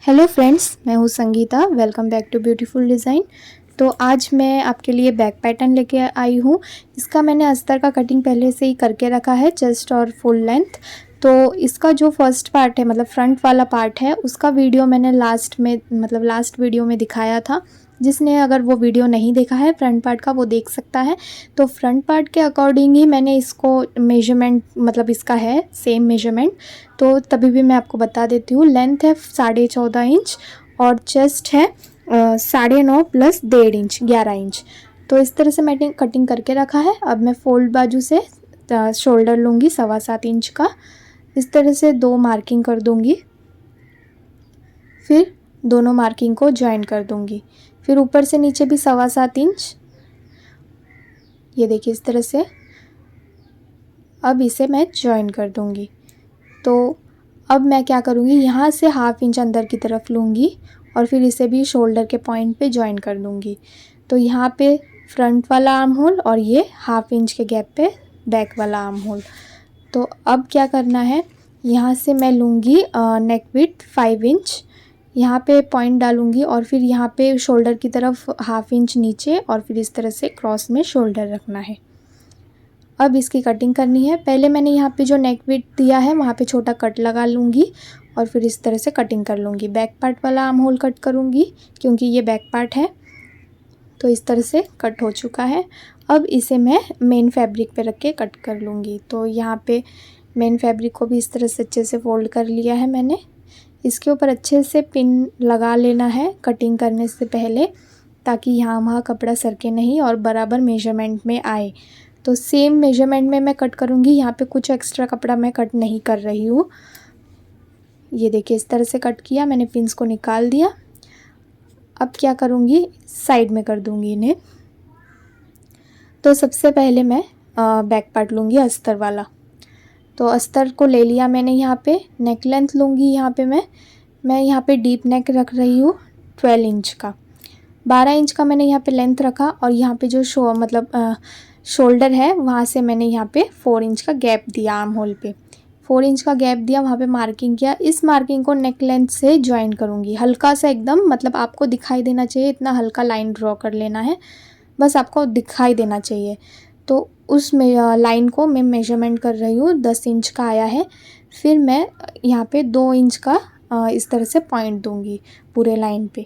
Hello friends, मैं हूँ Sangeeta. Welcome back to beautiful design. तो आज मैं आपके लिए बैक पैटर्न लेके आई हूँ। इसका मैंने अस्तर का कटिंग पहले से ही करके रखा है, चेस्ट और फुल लेंथ। तो इसका जो फर्स्ट पार्ट है, मतलब फ्रंट वाला पार्ट है, उसका वीडियो मैंने लास्ट वीडियो में दिखाया था। जिसने अगर वो वीडियो नहीं देखा है फ्रंट पार्ट का, वो देख सकता है। तो फ्रंट पार्ट के अकॉर्डिंग ही मैंने इसको मेजरमेंट, मतलब इसका है सेम मेजरमेंट। तो तभी भी मैं आपको बता देती हूँ। लेंथ है 14.5 इंच और चेस्ट है 9.5 प्लस 1.5 इंच, 11 इंच। तो इस तरह से मैंने कटिंग करके रखा है। अब मैं फोल्ड बाजू से शोल्डर लूँगी 7.25 इंच का। इस तरह से 2 मार्किंग कर दूँगी, फिर दोनों मार्किंग को ज्वाइन कर दूँगी। फिर ऊपर से नीचे भी 7.25 इंच, ये देखिए इस तरह से। अब इसे मैं ज्वाइन कर दूँगी। तो अब मैं क्या करूँगी, यहाँ से 1/2 इंच अंदर की तरफ लूँगी और फिर इसे भी शोल्डर के पॉइंट पे ज्वाइन कर दूँगी। तो यहाँ पे फ्रंट वाला आर्म होल और ये 1/2 इंच के गैप पे बैक वाला आर्म होल। तो अब क्या करना है, यहाँ से मैं लूँगी नेक विड्थ 5 इंच, यहाँ पे पॉइंट डालूँगी और फिर यहाँ पे शोल्डर की तरफ 1/2 इंच नीचे और फिर इस तरह से क्रॉस में शोल्डर रखना है। अब इसकी कटिंग करनी है। पहले मैंने यहाँ पे जो नेक विड्थ दिया है वहाँ पे छोटा कट लगा लूँगी और फिर इस तरह से कटिंग कर लूँगी। बैक पार्ट वाला आर्म होल कट करूँगी क्योंकि ये बैक पार्ट है। तो इस तरह से कट हो चुका है। अब इसे मैं मेन फैब्रिक पे रख के कट कर लूँगी। तो यहाँ पे मेन फैब्रिक को भी इस तरह से अच्छे से फोल्ड कर लिया है मैंने। इसके ऊपर अच्छे से पिन लगा लेना है कटिंग करने से पहले, ताकि यहाँ वहाँ कपड़ा सरके नहीं और बराबर मेजरमेंट में आए। तो सेम मेजरमेंट में मैं कट करूँगी, यहाँ पे कुछ एक्स्ट्रा कपड़ा मैं कट नहीं कर रही हूँ। ये देखिए इस तरह से कट किया मैंने, पिन्स को निकाल दिया। अब क्या करूँगी, साइड में कर दूँगी इन्हें। तो सबसे पहले मैं बैक पार्ट लूँगी अस्तर वाला। तो अस्तर को ले लिया मैंने। यहाँ पे नेक लेंथ लूँगी, यहाँ पे मैं यहाँ पे डीप नेक रख रही हूँ 12 इंच का। 12 इंच का मैंने यहाँ पे लेंथ रखा और यहाँ पे जो शोल्डर है वहाँ से मैंने यहाँ पे 4 इंच का गैप दिया, आर्म होल पे 4 इंच का गैप दिया, वहाँ पे मार्किंग किया। इस मार्किंग को नेक लेंथ से ज्वाइन करूँगी, हल्का सा एकदम, मतलब आपको दिखाई देना चाहिए, इतना हल्का लाइन ड्रॉ कर लेना है, बस आपको दिखाई देना चाहिए। तो उस लाइन को मैं मेजरमेंट कर रही हूँ, 10 इंच का आया है। फिर मैं यहाँ पे 2 इंच का इस तरह से पॉइंट दूँगी पूरे लाइन पे।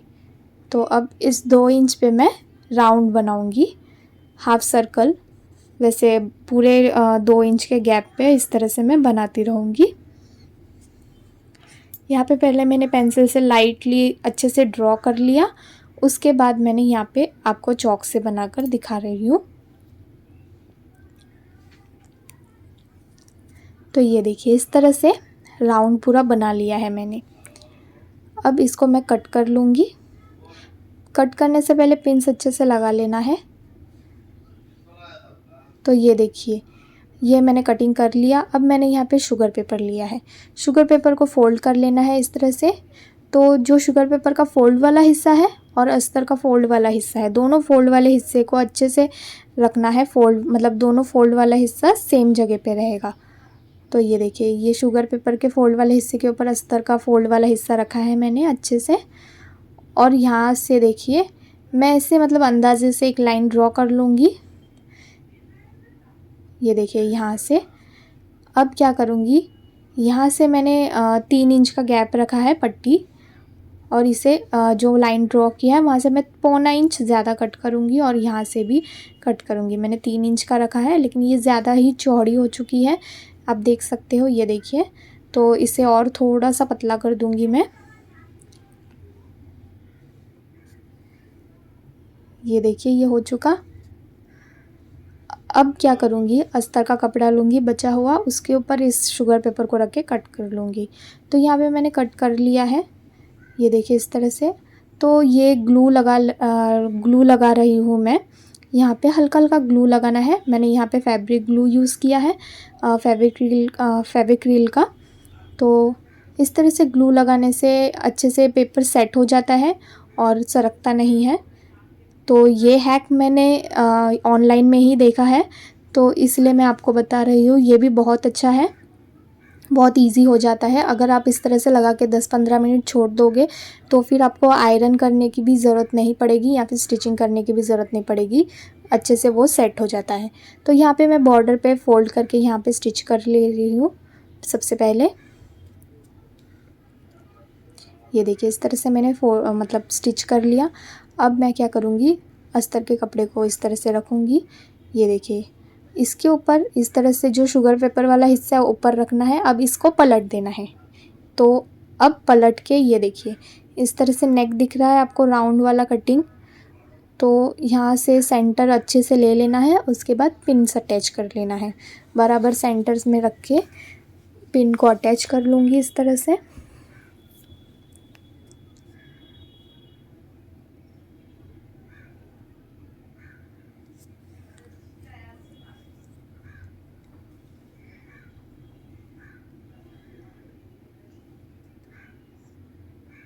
तो अब इस 2 इंच पे मैं राउंड बनाऊँगी, हाफ सर्कल। वैसे पूरे 2 इंच के गैप पे इस तरह से मैं बनाती रहूँगी। यहाँ पे पहले मैंने पेंसिल से लाइटली अच्छे से ड्रॉ कर लिया, उसके बाद मैंने यहाँ पे आपको चॉक से बनाकर दिखा रही हूँ। तो ये देखिए इस तरह से राउंड पूरा बना लिया है मैंने। अब इसको मैं कट कर लूँगी। कट करने से पहले पिन्स अच्छे से लगा लेना है। तो ये देखिए ये मैंने कटिंग कर लिया। अब मैंने यहाँ पे शुगर पेपर लिया है, शुगर पेपर को फोल्ड कर लेना है इस तरह से। तो जो शुगर पेपर का फोल्ड वाला हिस्सा है और अस्तर का फोल्ड वाला हिस्सा है, दोनों फोल्ड वाले हिस्से को अच्छे से रखना है। फोल्ड मतलब दोनों फोल्ड वाला हिस्सा सेम जगह पे रहेगा। तो ये देखिए ये शुगर पेपर के फोल्ड वाले हिस्से के ऊपर अस्तर का फोल्ड वाला हिस्सा रखा है मैंने अच्छे से। और यहाँ से देखिए मैं इसे मतलब अंदाजे से एक लाइन ड्रॉ कर लूँगी। ये देखिए यहाँ से। अब क्या करूँगी, यहाँ से मैंने 3 इंच का गैप रखा है पट्टी, और इसे जो लाइन ड्रॉ किया है वहाँ से मैं 1/4 इंच ज़्यादा कट करूँगी और यहाँ से भी कट करूँगी। मैंने 3 इंच का रखा है, लेकिन ये ज़्यादा ही चौड़ी हो चुकी है, आप देख सकते हो। ये देखिए, तो इसे और थोड़ा सा पतला कर दूँगी मैं। ये देखिए ये हो चुका। अब क्या करूँगी, अस्तर का कपड़ा लूँगी बचा हुआ, उसके ऊपर इस शुगर पेपर को रख के कट कर लूँगी। तो यहाँ पे मैंने कट कर लिया है, ये देखिए इस तरह से। तो ये ग्लू लगा रही हूँ मैं। यहाँ पे हल्का हल्का ग्लू लगाना है। मैंने यहाँ पे फैब्रिक ग्लू यूज़ किया है, फेविक्रिल का। तो इस तरह से ग्लू लगाने से अच्छे से पेपर सेट हो जाता है और सरकता नहीं है। तो ये हैक मैंने ऑनलाइन में ही देखा है, तो इसलिए मैं आपको बता रही हूँ। ये भी बहुत अच्छा है बहुत इजी हो जाता है। अगर आप इस तरह से लगा के 10-15 मिनट छोड़ दोगे तो फिर आपको आयरन करने की भी ज़रूरत नहीं पड़ेगी या फिर स्टिचिंग करने की भी ज़रूरत नहीं पड़ेगी, अच्छे से वो सेट हो जाता है। तो यहाँ पे मैं बॉर्डर पे फ़ोल्ड करके यहाँ पे स्टिच कर ले रही हूँ। सबसे पहले ये देखिए इस तरह से मैंने मतलब स्टिच कर लिया। अब मैं क्या करूँगी, अस्तर के कपड़े को इस तरह से रखूँगी। ये देखिए इसके ऊपर इस तरह से जो शुगर पेपर वाला हिस्सा ऊपर रखना है। अब इसको पलट देना है। तो अब पलट के ये देखिए इस तरह से नेक दिख रहा है आपको, राउंड वाला कटिंग। तो यहाँ से सेंटर अच्छे से ले लेना है, उसके बाद पिन से अटैच कर लेना है। बराबर सेंटर्स में रख के पिन को अटैच कर लूँगी इस तरह से।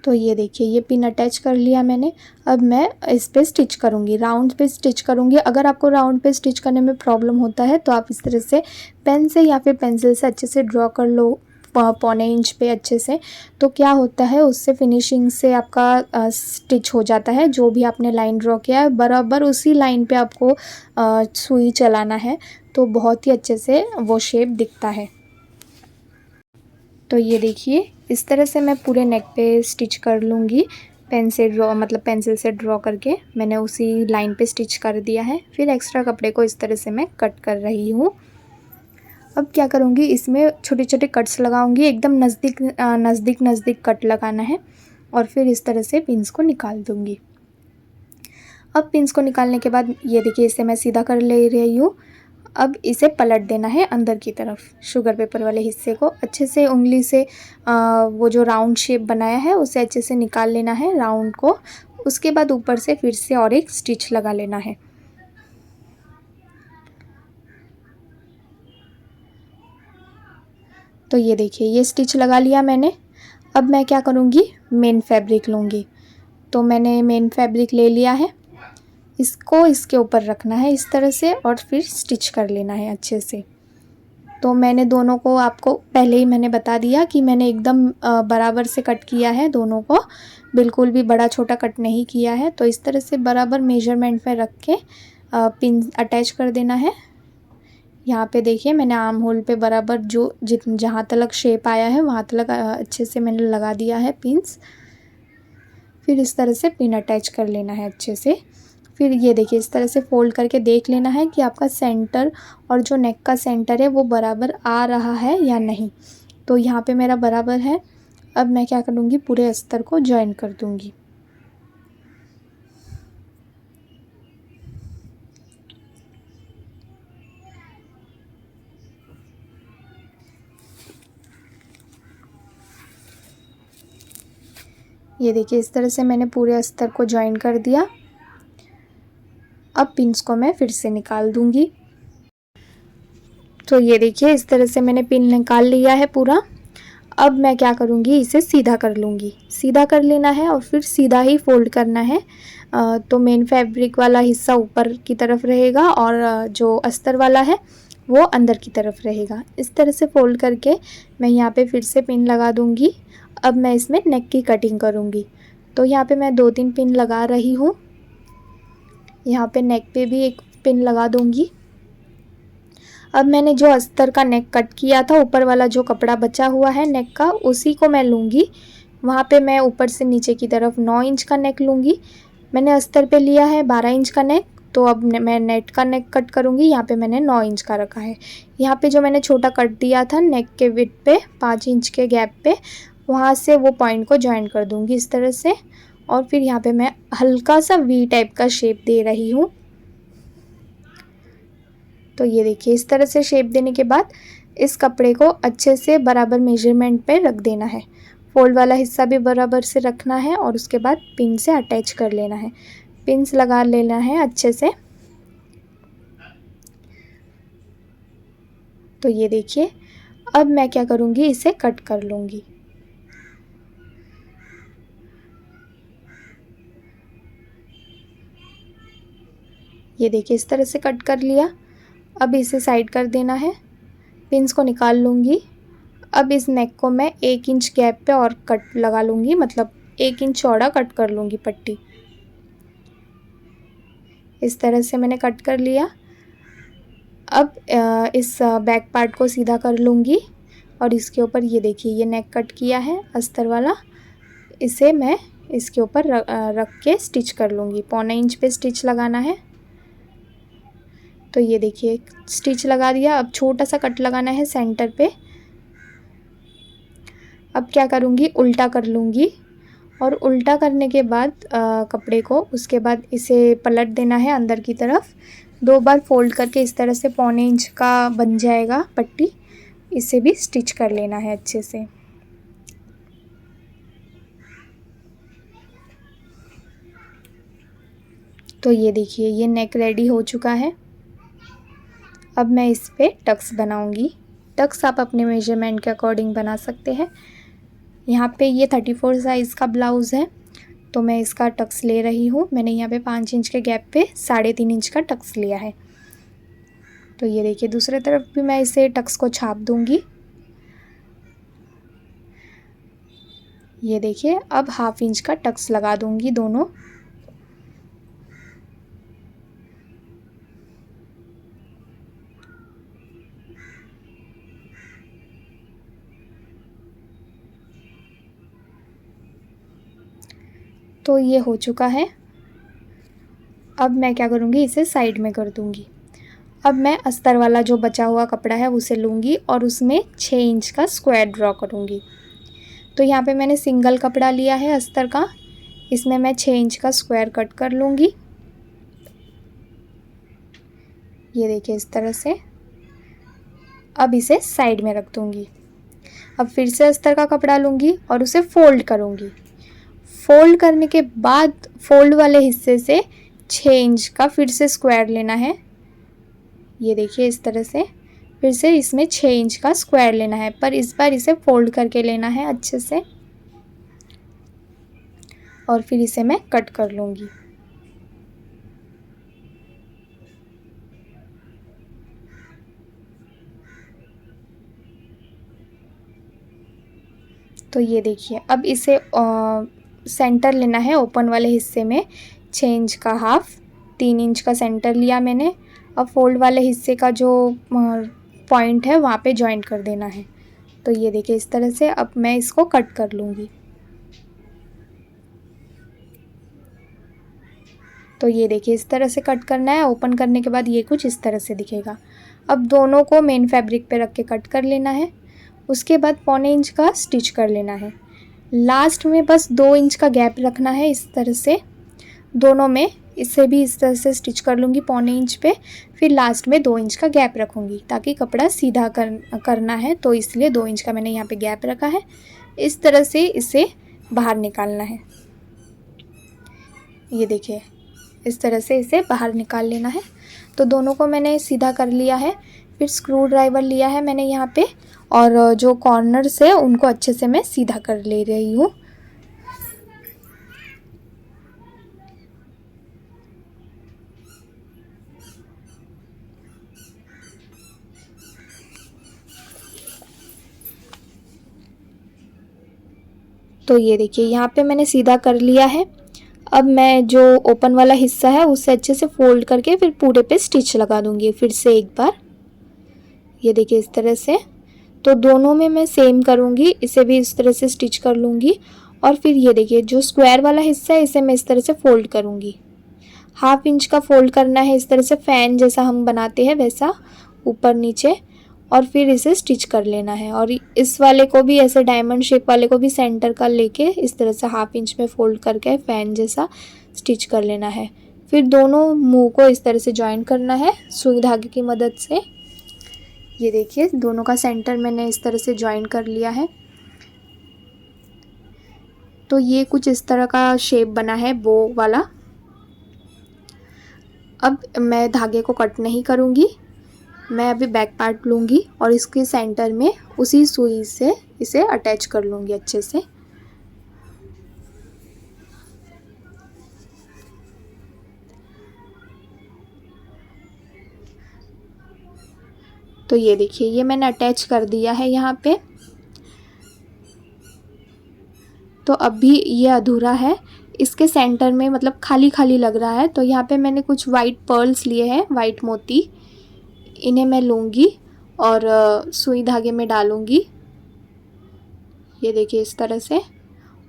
तो ये देखिए ये पिन अटैच कर लिया मैंने। अब मैं इस पे स्टिच करूँगी, राउंड पे स्टिच करूँगी। अगर आपको राउंड पे स्टिच करने में प्रॉब्लम होता है तो आप इस तरह से पेन से या फिर पेंसिल से अच्छे से ड्रॉ कर लो 1.25 इंच पे अच्छे से। तो क्या होता है उससे फिनिशिंग से आपका स्टिच हो जाता है। जो भी आपने लाइन ड्रॉ किया है बराबर उसी लाइन पे आपको सुई चलाना है, तो बहुत ही अच्छे से वो शेप दिखता है। तो ये देखिए इस तरह से मैं पूरे नेक पे स्टिच कर लूँगी। पेन से ड्रॉ मतलब पेंसिल से ड्रॉ करके मैंने उसी लाइन पे स्टिच कर दिया है। फिर एक्स्ट्रा कपड़े को इस तरह से मैं कट कर रही हूँ। अब क्या करूँगी, इसमें छोटे छोटे कट्स लगाऊँगी। एकदम नज़दीक कट लगाना है और फिर इस तरह से पिन्स को निकाल दूँगी। अब पिन्स को निकालने के बाद ये देखिए इसे मैं सीधा कर ले रही हूँ। अब इसे पलट देना है अंदर की तरफ। शुगर पेपर वाले हिस्से को अच्छे से उंगली से वो जो राउंड शेप बनाया है उसे अच्छे से निकाल लेना है राउंड को। उसके बाद ऊपर से फिर से और एक स्टिच लगा लेना है। तो ये देखिए ये स्टिच लगा लिया मैंने। अब मैं क्या करूँगी, मेन फैब्रिक लूँगी। तो मैंने मेन फैब्रिक ले लिया है, इसको इसके ऊपर रखना है इस तरह से और फिर स्टिच कर लेना है अच्छे से। तो मैंने दोनों को आपको पहले ही मैंने बता दिया कि मैंने एकदम बराबर से कट किया है दोनों को, बिल्कुल भी बड़ा छोटा कट नहीं किया है। तो इस तरह से बराबर मेजरमेंट में रख के पिन अटैच कर देना है। यहाँ पे देखिए मैंने आर्म होल पे बराबर जो जहाँ तक शेप आया है वहाँ तक अच्छे से मैंने लगा दिया है पिन्स। फिर इस तरह से पिन अटैच कर लेना है अच्छे से। फिर ये देखिए इस तरह से फ़ोल्ड करके देख लेना है कि आपका सेंटर और जो नेक का सेंटर है वो बराबर आ रहा है या नहीं। तो यहाँ पे मेरा बराबर है। अब मैं क्या करूँगी, पूरे अस्तर को जॉइन कर दूँगी। ये देखिए इस तरह से मैंने पूरे अस्तर को जॉइन कर दिया। अब पिन्स को मैं फिर से निकाल दूँगी। तो ये देखिए इस तरह से मैंने पिन निकाल लिया है पूरा। अब मैं क्या करूँगी, इसे सीधा कर लूँगी। सीधा कर लेना है और फिर सीधा ही फ़ोल्ड करना है। तो मेन फैब्रिक वाला हिस्सा ऊपर की तरफ रहेगा और जो अस्तर वाला है वो अंदर की तरफ रहेगा। इस तरह से फ़ोल्ड करके मैं यहाँ पे फिर से पिन लगा दूँगी। अब मैं इसमें नेक की कटिंग करूँगी। तो यहाँ पे मैं 2-3 पिन लगा रही हूँ। यहाँ पे नेक पे भी एक पिन लगा दूँगी। अब मैंने जो अस्तर का नेक कट किया था, ऊपर वाला जो कपड़ा बचा हुआ है नेक का, उसी को मैं लूँगी। वहाँ पे मैं ऊपर से नीचे की तरफ 9 इंच का नेक लूँगी। मैंने अस्तर पे लिया है 12 इंच का नेक, तो अब मैं नेट का नेक कट करूँगी। यहाँ पे मैंने 9 इंच का रखा है। यहाँ पे जो मैंने छोटा कट दिया था नेक के विड्थ पे 5 इंच के गैप पे, वहाँ से वो पॉइंट को जॉइन कर दूँगी इस तरह से। और फिर यहाँ पे मैं हल्का सा वी टाइप का शेप दे रही हूँ। तो ये देखिए इस तरह से शेप देने के बाद इस कपड़े को अच्छे से बराबर मेजरमेंट पे रख देना है। फोल्ड वाला हिस्सा भी बराबर से रखना है और उसके बाद पिन से अटैच कर लेना है। पिन्स लगा लेना है अच्छे से। तो ये देखिए अब मैं क्या करूँगी, इसे कट कर लूँगी। ये देखिए इस तरह से कट कर लिया। अब इसे साइड कर देना है। पिन्स को निकाल लूँगी। अब इस नेक को मैं 1 इंच गैप पे और कट लगा लूँगी, मतलब 1 इंच चौड़ा कट कर लूँगी पट्टी। इस तरह से मैंने कट कर लिया। अब इस बैक पार्ट को सीधा कर लूँगी और इसके ऊपर ये देखिए ये नेक कट किया है अस्तर वाला, इसे मैं इसके ऊपर रख के स्टिच कर लूँगी। 1.25 इंच पे स्टिच लगाना है। तो ये देखिए स्टिच लगा दिया। अब छोटा सा कट लगाना है सेंटर पे। अब क्या करूँगी, उल्टा कर लूँगी और उल्टा करने के बाद कपड़े को, उसके बाद इसे पलट देना है अंदर की तरफ। 2 बार फोल्ड करके इस तरह से 1.25 इंच का बन जाएगा पट्टी। इसे भी स्टिच कर लेना है अच्छे से। तो ये देखिए ये नेक रेडी हो चुका है। अब मैं इस पे टक्स बनाऊंगी। टक्स आप अपने मेजरमेंट के अकॉर्डिंग बना सकते हैं। यहाँ पे ये 34 साइज़ का ब्लाउज़ है, तो मैं इसका टक्स ले रही हूँ। मैंने यहाँ पे 5 इंच के गैप पे 3.5 इंच का टक्स लिया है। तो ये देखिए दूसरे तरफ भी मैं इसे टक्स को छाप दूँगी। ये देखिए अब 1/2 इंच का टक्स लगा दूँगी दोनों। तो ये हो चुका है। अब मैं क्या करूँगी, इसे साइड में कर दूँगी। अब मैं अस्तर वाला जो बचा हुआ कपड़ा है उसे लूँगी और उसमें 6 इंच का स्क्वायर ड्रॉ करूँगी। तो यहाँ पे मैंने सिंगल कपड़ा लिया है अस्तर का, इसमें मैं 6 इंच का स्क्वायर कट कर लूँगी। ये देखिए इस तरह से। अब इसे साइड में रख दूँगी। अब फिर से अस्तर का कपड़ा लूँगी और उसे फोल्ड करूँगी। फोल्ड करने के बाद फोल्ड वाले हिस्से से 6 इंच का फिर से स्क्वायर लेना है। ये देखिए इस तरह से फिर से इसमें 6 इंच का स्क्वायर लेना है, पर इस बार इसे फोल्ड करके लेना है अच्छे से और फिर इसे मैं कट कर लूँगी। तो ये देखिए अब इसे सेंटर लेना है ओपन वाले हिस्से में 6 इंच का हाफ, 3 इंच का सेंटर लिया मैंने। अब फोल्ड वाले हिस्से का जो पॉइंट है वहाँ पे जॉइंट कर देना है। तो ये देखिए इस तरह से अब मैं इसको कट कर लूँगी। तो ये देखिए इस तरह से कट करना है। ओपन करने के बाद ये कुछ इस तरह से दिखेगा। अब दोनों को मेन फैब्रिक पे रख के कट कर लेना है। उसके बाद 1.25 इंच का स्टिच कर लेना है। लास्ट में बस 2 इंच का गैप रखना है इस तरह से दोनों में। इसे भी इस तरह से स्टिच कर लूँगी 1.25 इंच पे, फिर लास्ट में 2 इंच का गैप रखूँगी ताकि कपड़ा सीधा करना है, तो इसलिए 2 इंच का मैंने यहाँ पे गैप रखा है। इस तरह से इसे बाहर निकालना है। ये देखिए इस तरह से इसे बाहर निकाल लेना है। तो दोनों को मैंने सीधा कर लिया है। फिर स्क्रू ड्राइवर लिया है मैंने यहाँ पे और जो कॉर्नर्स है उनको अच्छे से मैं सीधा कर ले रही हूँ। तो ये देखिए यहाँ पे मैंने सीधा कर लिया है। अब मैं जो ओपन वाला हिस्सा है उसे अच्छे से फोल्ड करके फिर पूरे पे स्टिच लगा दूँगी फिर से एक बार। ये देखिए इस तरह से। तो दोनों में मैं सेम करूँगी, इसे भी इस तरह से स्टिच कर लूँगी और फिर ये देखिए जो स्क्वायर वाला हिस्सा है इसे मैं इस तरह से फोल्ड करूँगी। 1/2 इंच का फोल्ड करना है इस तरह से, फ़ैन जैसा हम बनाते हैं वैसा ऊपर नीचे, और फिर इसे स्टिच कर लेना है। और इस वाले को भी ऐसे डायमंड शेप वाले को भी सेंटर का लेके इस तरह से 1/2 इंच में फोल्ड करके फ़ैन जैसा स्टिच कर लेना है। फिर दोनों मुंह को इस तरह से जॉइन करना है सुई धागे की मदद से। ये देखिए दोनों का सेंटर मैंने इस तरह से जॉइन कर लिया है। तो ये कुछ इस तरह का शेप बना है बो वाला। अब मैं धागे को कट नहीं करूँगी, मैं अभी बैक पार्ट लूँगी और इसके सेंटर में उसी सुई से इसे अटैच कर लूँगी अच्छे से। तो ये देखिए ये मैंने अटैच कर दिया है यहाँ पे। तो अब भी ये अधूरा है, इसके सेंटर में मतलब खाली खाली लग रहा है। तो यहाँ पे मैंने कुछ वाइट पर्ल्स लिए हैं, वाइट मोती, इन्हें मैं लूँगी और सुई धागे में डालूँगी, ये देखिए इस तरह से।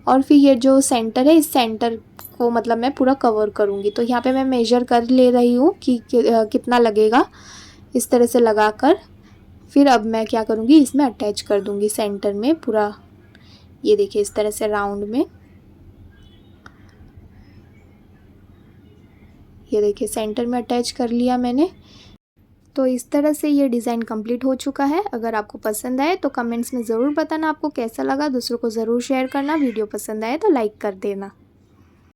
और फिर ये जो सेंटर है, इस सेंटर को मतलब मैं पूरा कवर करूँगी। तो यहाँ पे मैं मेजर कर ले रही हूँ कि कितना लगेगा, इस तरह से लगाकर फिर अब मैं क्या करूँगी, इसमें अटैच कर दूँगी सेंटर में पूरा, ये देखिए इस तरह से राउंड में। ये देखिए सेंटर में अटैच कर लिया मैंने। तो इस तरह से ये डिज़ाइन कंप्लीट हो चुका है। अगर आपको पसंद आए तो कमेंट्स में ज़रूर बताना आपको कैसा लगा, दूसरों को ज़रूर शेयर करना, वीडियो पसंद आए तो लाइक कर देना।